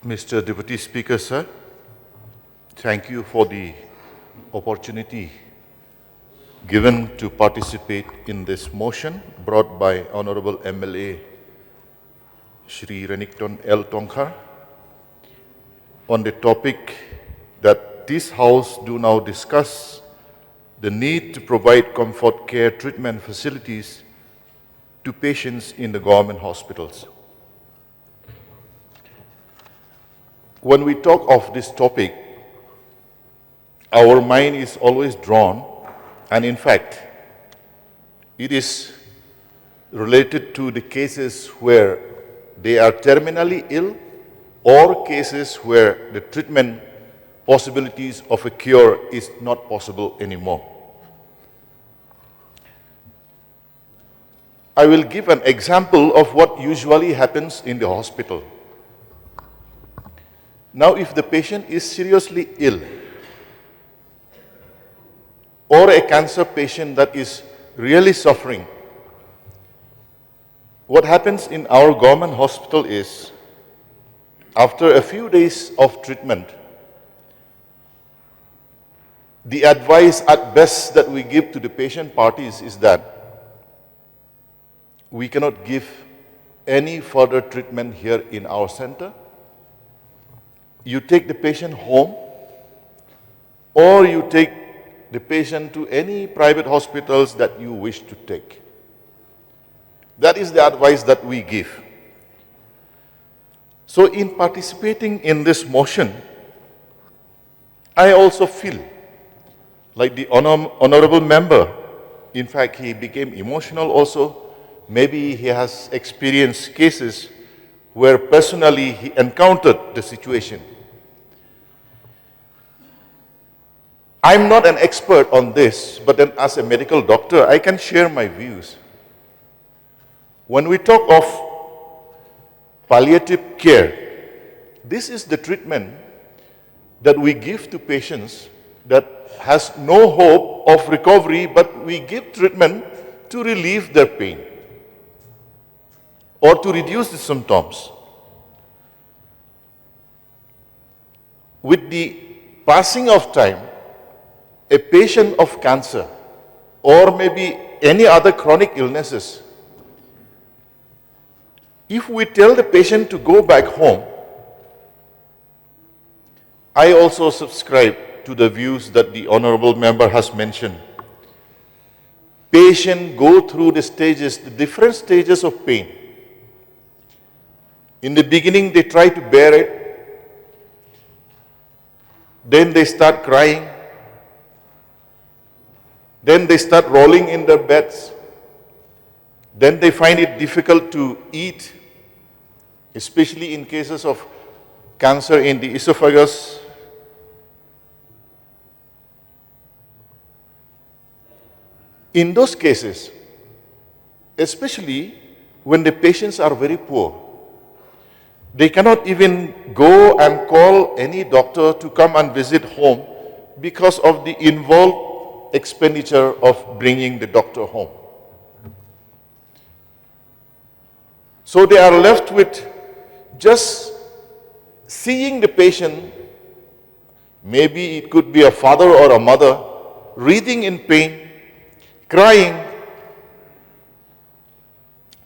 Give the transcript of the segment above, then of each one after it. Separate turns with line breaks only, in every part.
Mr. Deputy Speaker, sir, thank you for the opportunity given to participate in this motion brought by Honorable MLA Shri Renington L. Tongkhar on the topic that this House do now discuss the need to provide comfort care treatment facilities to patients in the government hospitals. When we talk of this topic, our mind is always drawn, and in fact, it is related to the cases where they are terminally ill or cases where the treatment possibilities of a cure is not possible anymore. I will give an example of what usually happens in the hospital. Now, if the patient is seriously ill, or a cancer patient that is really suffering, what happens in our government hospital is, after a few days of treatment, the advice at best that we give to the patient parties is that we cannot give any further treatment here in our center. You take the patient home, or you take the patient to any private hospitals that you wish to take. That is the advice that we give. So in participating in this motion, I also feel like the honorable member. In fact, he became emotional also. Maybe he has experienced cases where personally he encountered the situation. I'm not an expert on this, but then as a medical doctor, I can share my views. When we talk of palliative care, this is the treatment that we give to patients that has no hope of recovery, but we give treatment to relieve their pain or to reduce the symptoms. With the passing of time, a patient of cancer or maybe any other chronic illnesses, if we tell the patient to go back home, I also subscribe to the views that the honorable member has mentioned. Patients go through the stages, the different stages of pain. In the beginning, they try to bear it. Then they start crying. Then they start rolling in their beds. Then they find it difficult to eat, especially in cases of cancer in the esophagus. In those cases, especially when the patients are very poor, they cannot even go and call any doctor to come and visit home because of the involved expenditure of bringing the doctor home. So they are left with just seeing the patient, maybe it could be a father or a mother, writhing in pain, crying.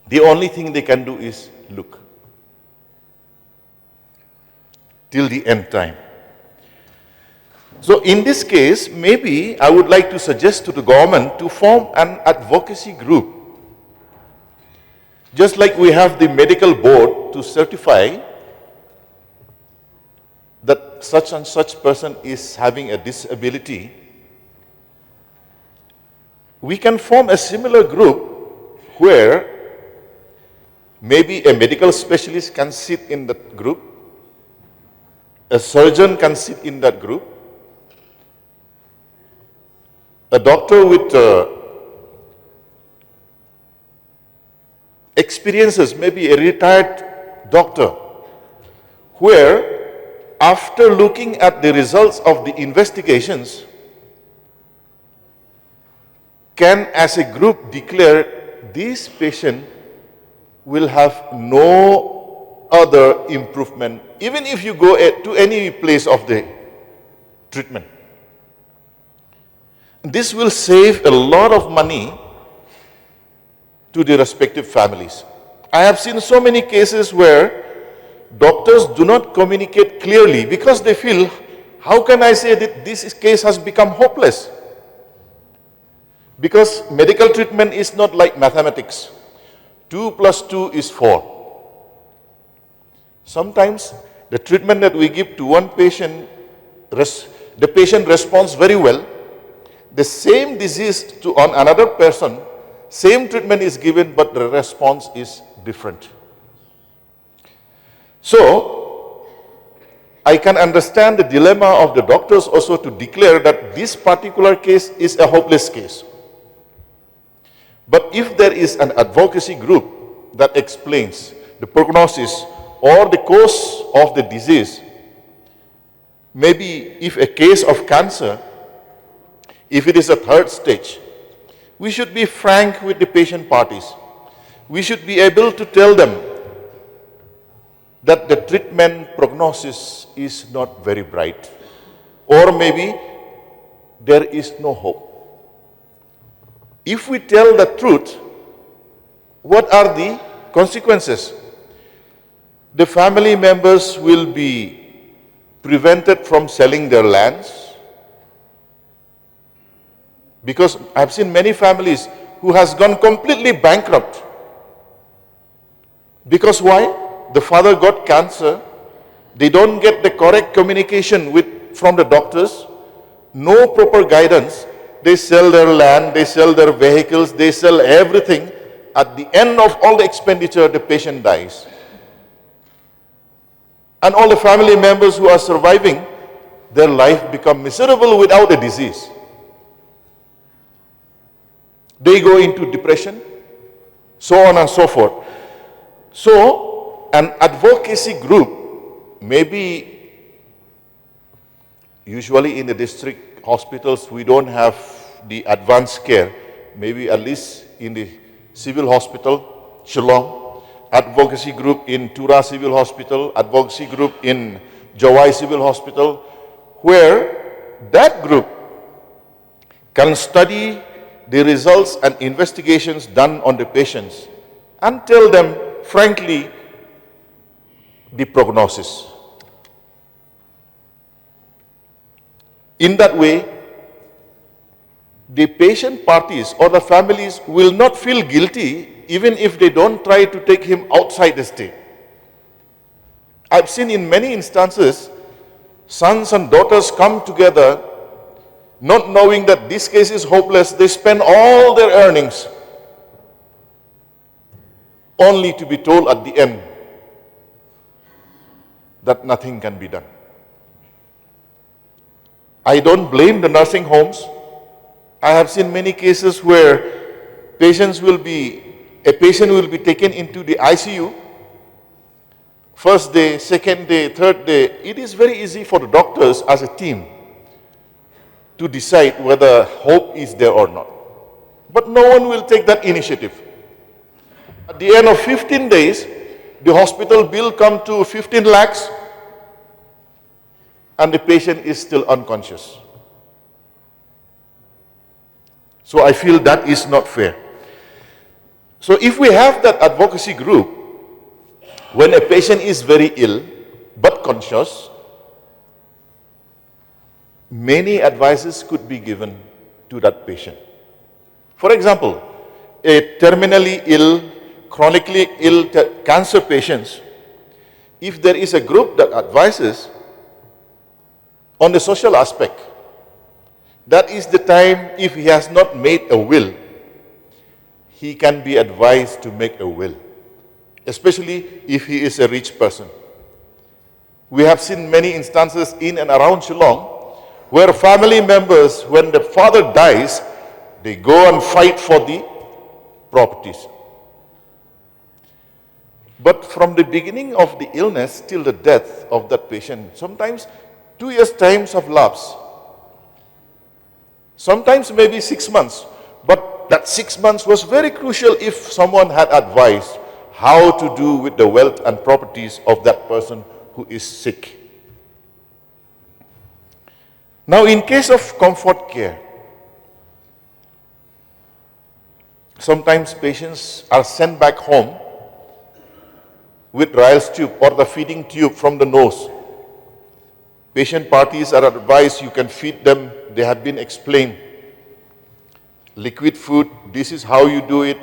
The only thing they can do is look till the end time. So in this case, maybe I would like to suggest to the government to form an advocacy group. Just like we have the medical board to certify that such and such person is having a disability, we can form a similar group where maybe a medical specialist can sit in that group, a surgeon can sit in that group, a doctor with experiences, maybe a retired doctor, where after looking at the results of the investigations, can as a group declare this patient will have no other improvement, even if you go to any place of the treatment. This will save a lot of money to the respective families. I have seen so many cases where doctors do not communicate clearly because they feel, how can I say that this case has become hopeless? Because medical treatment is not like mathematics. 2 plus 2 is 4. Sometimes the treatment that we give to one patient, the patient responds very well. The same disease on another person, same treatment is given, but the response is different. So, I can understand the dilemma of the doctors also to declare that this particular case is a hopeless case. But if there is an advocacy group that explains the prognosis or the cause of the disease, maybe if a case of cancer, if it is a 3rd stage, we should be frank with the patient parties. We should be able to tell them that the treatment prognosis is not very bright, or maybe there is no hope. If we tell the truth, what are the consequences? The family members will be prevented from selling their lands, because I've seen many families who has gone completely bankrupt. Because why? The father got cancer, they don't get the correct communication from the doctors, no proper guidance, they sell their land, they sell their vehicles, they sell everything. At the end of all the expenditure, the patient dies. And all the family members who are surviving, their life become miserable without a disease. They go into depression, so on and so forth. So, an advocacy group, maybe usually in the district hospitals we don't have the advanced care, maybe at least in the civil hospital, Shillong, advocacy group in Tura Civil Hospital, advocacy group in Jawai Civil Hospital, where that group can study the results and investigations done on the patients and tell them frankly the prognosis. In that way, the patient parties or the families will not feel guilty even if they don't try to take him outside the state. I've seen in many instances, sons and daughters come together not knowing that this case is hopeless. They spend all their earnings only to be told at the end that nothing can be done. I don't blame the nursing homes. I have seen many cases where a patient will be taken into the ICU. First day, second day, third day. It is very easy for the doctors as a team to decide whether hope is there or not. But no one will take that initiative. At the end of 15 days, the hospital bill comes to 15 lakhs and the patient is still unconscious. So I feel that is not fair. So if we have that advocacy group, when a patient is very ill but conscious, many advices could be given to that patient. For example, a terminally ill, chronically ill cancer patients, if there is a group that advises on the social aspect, that is the time, if he has not made a will, he can be advised to make a will, especially if he is a rich person. We have seen many instances in and around Shillong where family members, when the father dies, they go and fight for the properties. But from the beginning of the illness till the death of that patient, sometimes 2 years' time have lapsed. Sometimes maybe 6 months. But that 6 months was very crucial if someone had advised how to do with the wealth and properties of that person who is sick. Now, in case of comfort care, sometimes patients are sent back home with Ryle's tube or the feeding tube from the nose. Patient parties are advised you can feed them. They have been explained. Liquid food, this is how you do it.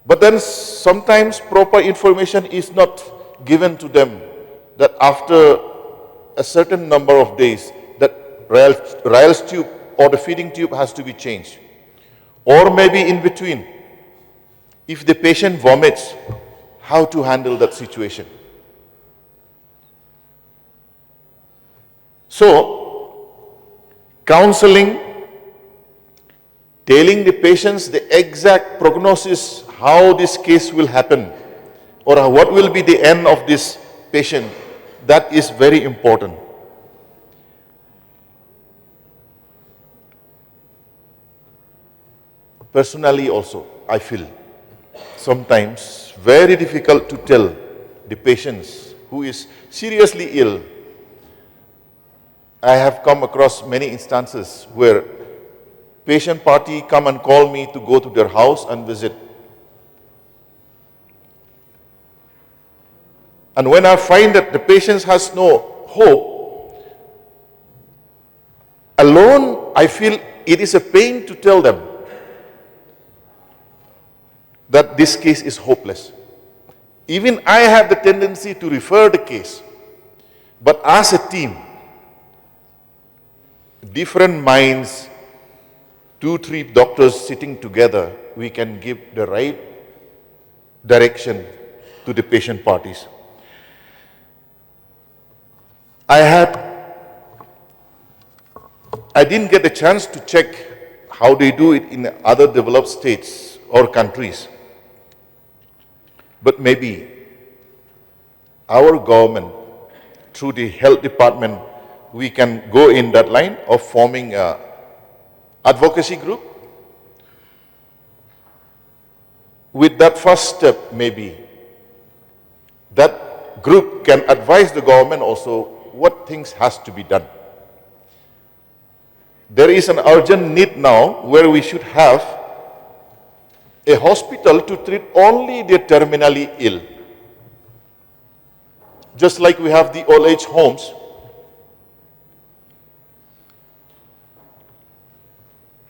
But then sometimes proper information is not given to them, that after a certain number of days, that Ryle's tube or the feeding tube has to be changed. Or maybe in between, if the patient vomits, how to handle that situation. So, counseling, telling the patients the exact prognosis, how this case will happen, or what will be the end of this patient, that is very important. Personally also, I feel sometimes very difficult to tell the patients who is seriously ill. I have come across many instances where patient party come and call me to go to their house and visit. And when I find that the patient has no hope, alone I feel it is a pain to tell them that this case is hopeless. Even I have the tendency to refer the case. But as a team, different minds, 2-3 doctors sitting together, we can give the right direction to the patient parties. I didn't get the chance to check how they do it in other developed states or countries. But maybe our government, through the health department, we can go in that line of forming an advocacy group. With that first step, maybe, that group can advise the government also what things has to be done. There is an urgent need now where we should have a hospital to treat only the terminally ill. Just like we have the old age homes,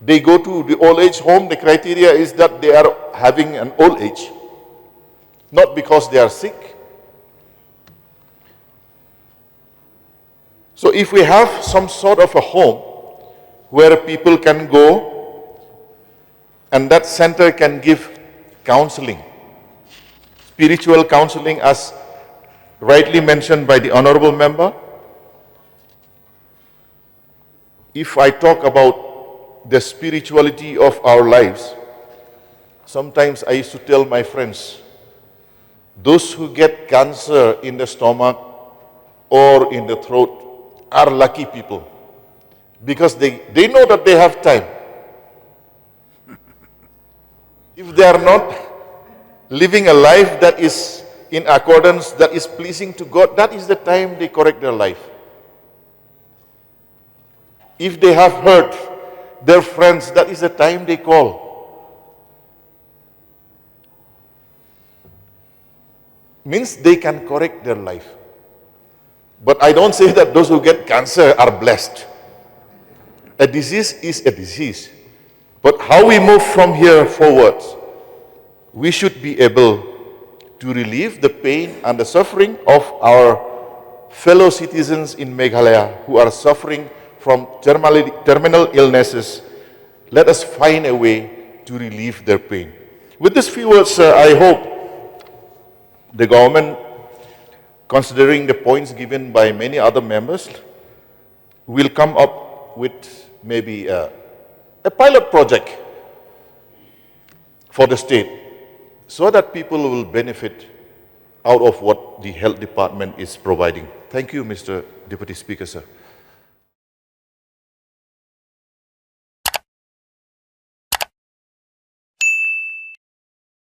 they go to the old age home, the criteria is that they are having an old age, not because they are sick. So if we have some sort of a home where people can go and that center can give counseling, spiritual counseling as rightly mentioned by the honorable member. If I talk about the spirituality of our lives, sometimes I used to tell my friends, those who get cancer in the stomach or in the throat are lucky people, because they know that they have time. If they are not living a life that is in accordance, that is pleasing to God, that is the time they correct their life. If they have hurt their friends, that is the time they call. Means they can correct their life. But I don't say that those who get cancer are blessed. A disease is a disease. But how we move from here forwards, we should be able to relieve the pain and the suffering of our fellow citizens in Meghalaya who are suffering from terminal illnesses. Let us find a way to relieve their pain. With these few words, I hope the government, considering the points given by many other members, will come up with maybe a pilot project for the state so that people will benefit out of what the health department is providing. Thank you, Mr. Deputy Speaker, sir.